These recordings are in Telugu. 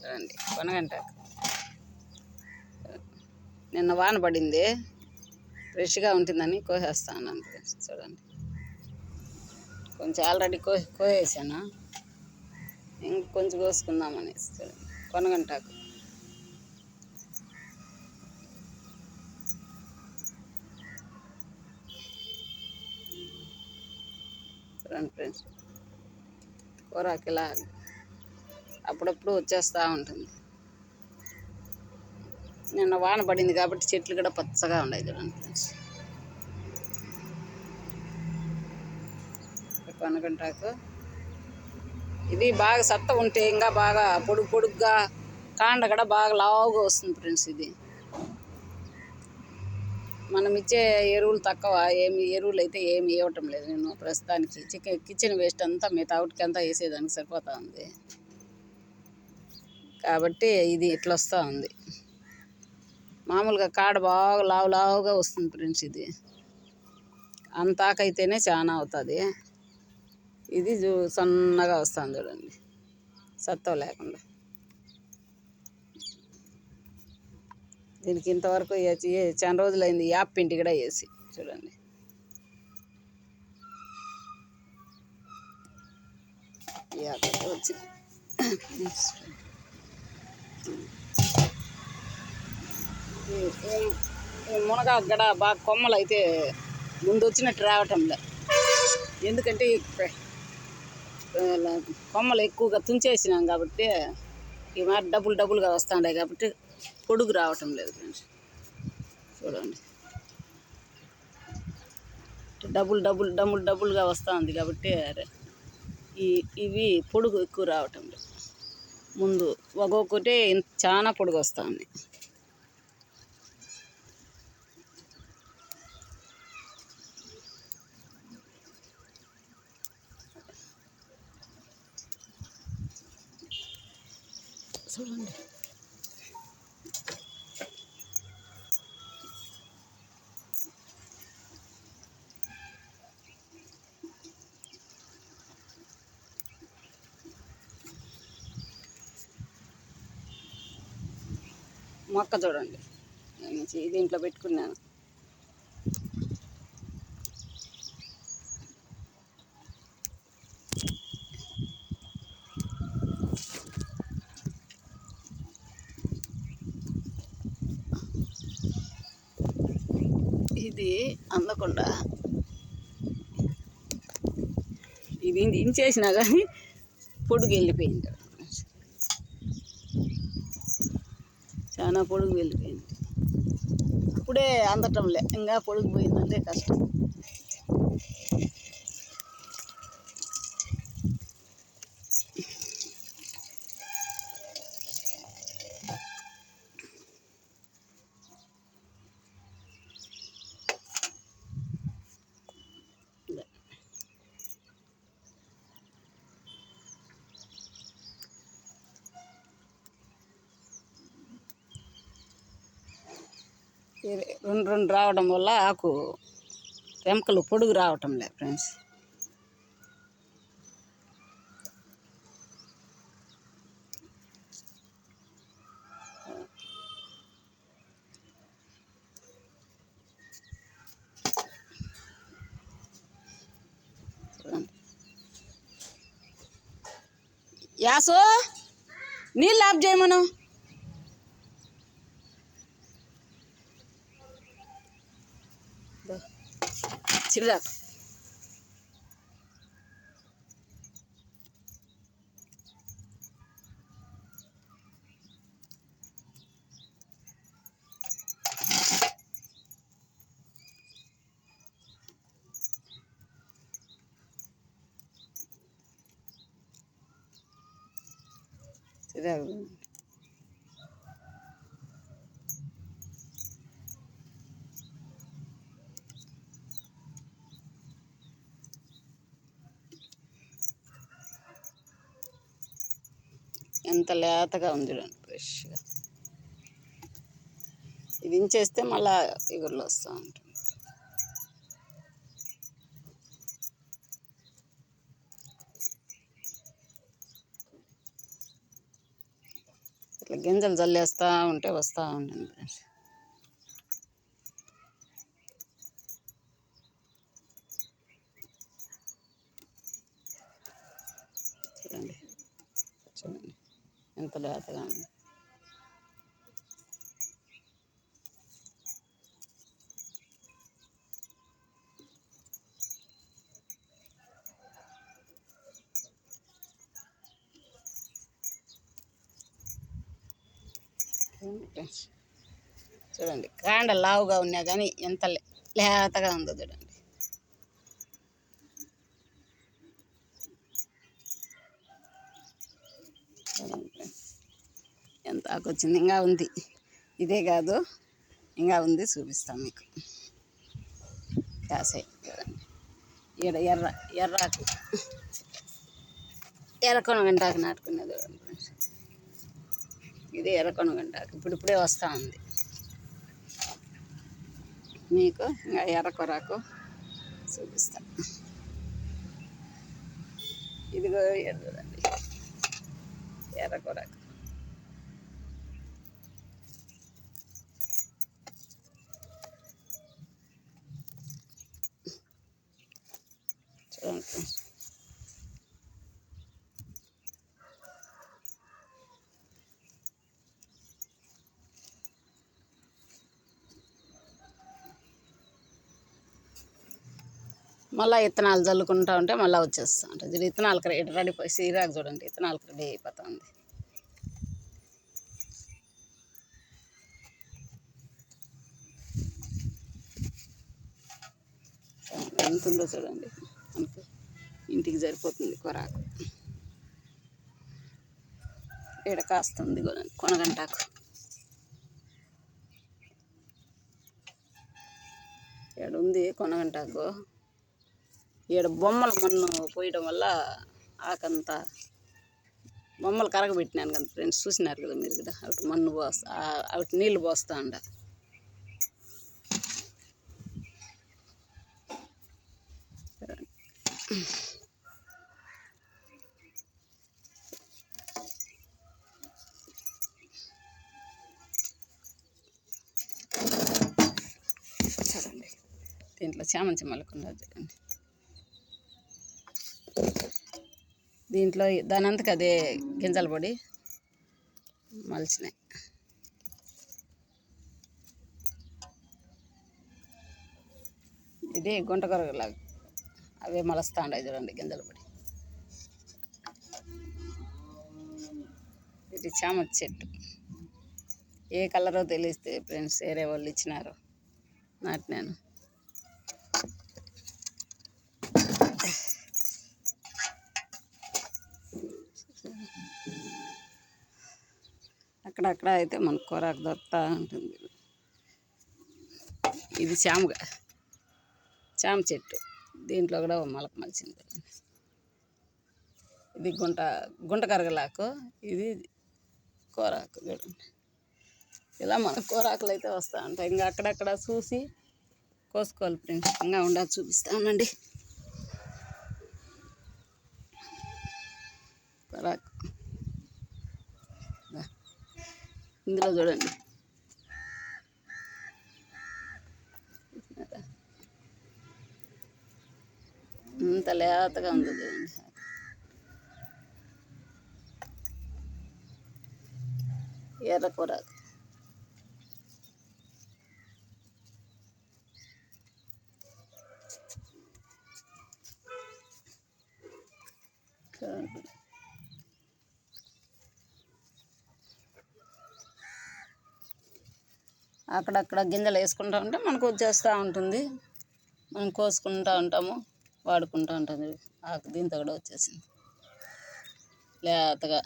చూడండి కొనగంటాకు. నిన్న వాన పడింది, ఫ్రెష్గా ఉంటుందని కోసేస్తా ఉన్నాను ఫ్రెండ్స్. చూడండి కొంచెం ఆల్రెడీ కోసేసాను, ఇంకొంచెం కోసుకుందామని. చూడండి కొనగంటాకు. చూడండి ఫ్రెండ్స్, కూరకి ఇలా అప్పుడప్పుడు వచ్చేస్తూ ఉంటుంది. నిన్న వాన పడింది కాబట్టి చెట్లు కూడా పచ్చగా ఉన్నాయి. చూడండి ఫ్రెండ్స్, కొనగంటాకు ఇది బాగా సత్త ఉంటే ఇంకా బాగా పొడుగ్గా కాండ కూడా బాగా లావుగా వస్తుంది ఫ్రెండ్స్. ఇది మనం ఇచ్చే ఎరువులు తక్కువ, ఎరువులు అయితే ఏమి ఇవ్వటం లేదు నేను ప్రస్తుతానికి. కిచెన్ వేస్ట్ అంతా మిగతా అవుట్కి అంతా వేసేదానికి సరిపోతూ ఉంది కాబట్టి ఇది ఇట్లా వస్తూ ఉంది. మామూలుగా కాడ బాగా లావుగా వస్తుంది ఫ్రెండ్స్. ఇది అంతాకైతేనే చాలా అవుతుంది, ఇది సన్నగా వస్తుంది. చూడండి సత్తం లేకుండా. దీనికి ఇంతవరకు చాలా రోజులైంది యాప్ పిండి కూడా వేసి. చూడండి యాప్ వచ్చింది. మునగాకు కూడా బాగా కొమ్మలు అయితే ముందు వచ్చినట్టు రావటంలే, ఎందుకంటే కొమ్మలు ఎక్కువగా తుంచేసినాం కాబట్టి ఈ మాట డబుల్గా వస్తుంటాయి కాబట్టి పొడుగు రావటం లేదు ఫ్రెండ్స్. చూడండి డబుల్గా వస్తుంది కాబట్టి ఇవి పొడుగు ఎక్కువ రావటం లేదు. ముందు ఒక్కొక్కటి చాలా పొడుగు వస్తుంది. చూడండి మొక్క చూడండి, దీంట్లో పెట్టుకున్నాను. ఇది అందకుండా ఇది ఇంచేసినా కానీ పొడుగు వెళ్ళిపోయింది. చాలా పొడుగు వెళ్ళిపోయింది. ఇప్పుడే అందటంలే, ఇంకా పొడుగు పోయిందంటే కష్టం. రెండు రావడం వల్ల ఆకు రెమ్మకలు పొడుగు రావటం లేదు ఫ్రెండ్స్. యాసో నీళ్ళు ఆఫ్ చేయమను. చిరాకు చిరాకు. ఎంత లేతగా ఉంది చూడండి, ఫ్రెష్గా. ఇది ఇంచేస్తే మళ్ళా ఇగుర్లు వస్తూ ఉంటుంది. ఇట్లా గింజలు జల్లేస్తూ ఉంటే వస్తూ ఉంటుంది ఫ్రెండ్స్. చూడండి చూడండి ఎంత లేతగా ఉంది. చూడండి కాండ లావుగా ఉన్నా కానీ ఎంత లేతగా ఉందో చూడండి. ఎంత ఆకు వచ్చింది, ఇంకా ఉంది. ఇదే కాదు ఇంకా ఉంది, చూపిస్తాం మీకు. కాసే చూడండి. ఈడ ఎర్రాకు ఎర్రకొనగంటాకు నాటుకునేది చూడండి. ఇది ఎర్రకొనగంటాకు ఇప్పుడిప్పుడే వస్తూ ఉంది. మీకు ఇంకా ఎర్రకొరాకు చూపిస్తా. ఇదిగో చూడండి ఎర్రకొరాకు. చూడండి మళ్ళీ విత్తనాలు చల్లుకుంటూ ఉంటే మళ్ళీ వచ్చేస్తూ ఉంటుంది. విత్తనాలకు రెడీ సీరాకు చూడండి, విత్తనాలకు రెడీ అయిపోతూ ఉంది. ఎంత ఉందో చూడండి, మనకు ఇంటికి సరిపోతుంది కొరాకు. ఈడ కాస్తుంది కొనగంటాకు. ఈడ ఉంది కొనగంటాకు. ఈడ బొమ్మలు మన్ను పోయడం వల్ల ఆకంతా బొమ్మలు కరగబెట్టినాను కదా ఫ్రెండ్స్, చూసినారు కదా మీరు కదా. అటు మన్ను అటు నీళ్ళు పోస్తూ ఉండ. చూడండి దీంట్లో చామంతి మలుకున్నది చూడండి. దీంట్లో దానంతకు అదే గింజల పొడి మలిచినాయి. ఇది గుంటకొరగలాగా అవే మలుస్తూ ఉన్నాయి చూడండి గింజల పొడి. ఇది చామంతి చెట్టు. ఏ కలరో తెలిస్తే ఫ్రెండ్స్, వేరే వాళ్ళు ఇచ్చినారు, నాటినాను. అక్కడక్కడ అయితే మనకు కూరకు దొరుకుతూ ఉంటుంది. ఇది చామ చెట్టు. దీంట్లో కూడా మొలక మలిచింది. ఇది గుంట కరగలాకు, ఇది కూరాకు చూడండి. ఇలా మన కూరాకులు అయితే వస్తూ ఉంటాయి. ఇంకా అక్కడక్కడ చూసి కోసుకోవాలి ఫ్రెండ్స్. ఇంకా ఉండాలి చూపిస్తానండి. కూరాకు ఇందులో చూడండి ఇంత లేతగా ఉంది చూడండి. ఎర్ర కూరాకు అక్కడక్కడ గింజలు వేసుకుంటూ ఉంటే మనకు వచ్చేస్తూ ఉంటుంది. మనం కోసుకుంటూ ఉంటాము, వాడుకుంటూ ఉంటుంది. ఆకు దీంతో కూడా వచ్చేసింది లేతగా.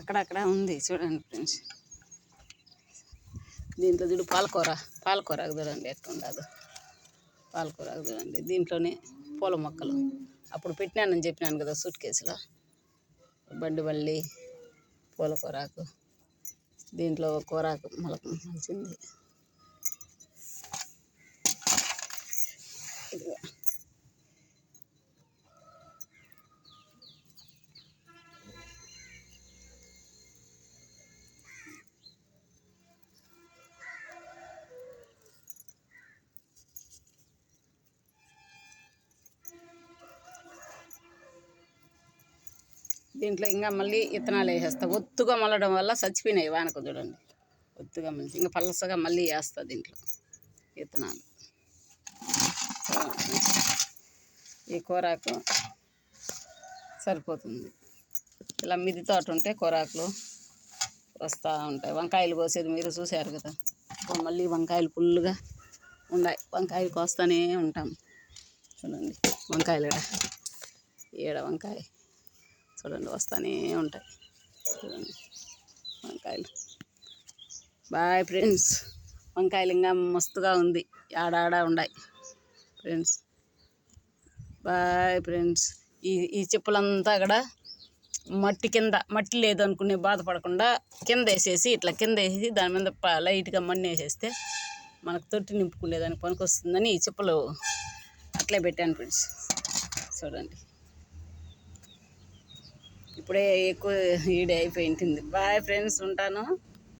అక్కడక్కడ ఉంది చూడండి ఫ్రెండ్స్. దీంట్లో చూడు పాలకూరకు చూడండి ఎట్లా ఉండదు. పాలకూరకు చూడండి. దీంట్లోనే పూల మొక్కలు అప్పుడు పెట్టినానని చెప్పినాను కదా సూట్ కేసులో. బండివల్లి పూల కూరాకు, దీంట్లో కూరాకు మొలక మలిచింది. దీంట్లో ఇంకా మళ్ళీ విత్తనాలు వేసేస్తా. ఒత్తుగా మల్లడం వల్ల చచ్చిపోయినాయి వానకు. చూడండి, ఒత్తుగా మళ్ళీ ఇంకా పలసగా మళ్ళీ వేస్తా దీంట్లో విత్తనాలు. ఈ కూరాకు సరిపోతుంది. ఇలా మిది తోట ఉంటే కూరాకులు వస్తూ ఉంటాయి. వంకాయలు కోసేది మీరు చూశారు కదా. మళ్ళీ వంకాయలు ఫుల్గా ఉన్నాయి. వంకాయలు కోస్తూనే ఉంటాం. చూడండి వంకాయలు ఈడ వంకాయ చూడండి వస్తూనే ఉంటాయి. చూడండి వంకాయలు. Bye friends. వంకాయలు ఇంకా మస్తుగా ఉంది. ఆడాడ ఉన్నాయి ఫ్రెండ్స్. Bye friends. ఈ చెప్పులంతా కూడా మట్టి కింద, మట్టి లేదు అనుకునే బాధపడకుండా కింద వేసేసి, ఇట్లా కింద వేసి దాని మీద లైట్గా మన్ను వేసేస్తే మనకు తొట్టి నింపుకునేదానికి పనికొస్తుందని ఈ చెప్పులు అట్లే పెట్టాను ఫ్రెండ్స్. చూడండి ఇప్పుడే ఎక్కువ ఈడే అయిపోయింటుంది. బాయ్ ఫ్రెండ్స్, ఉంటాను.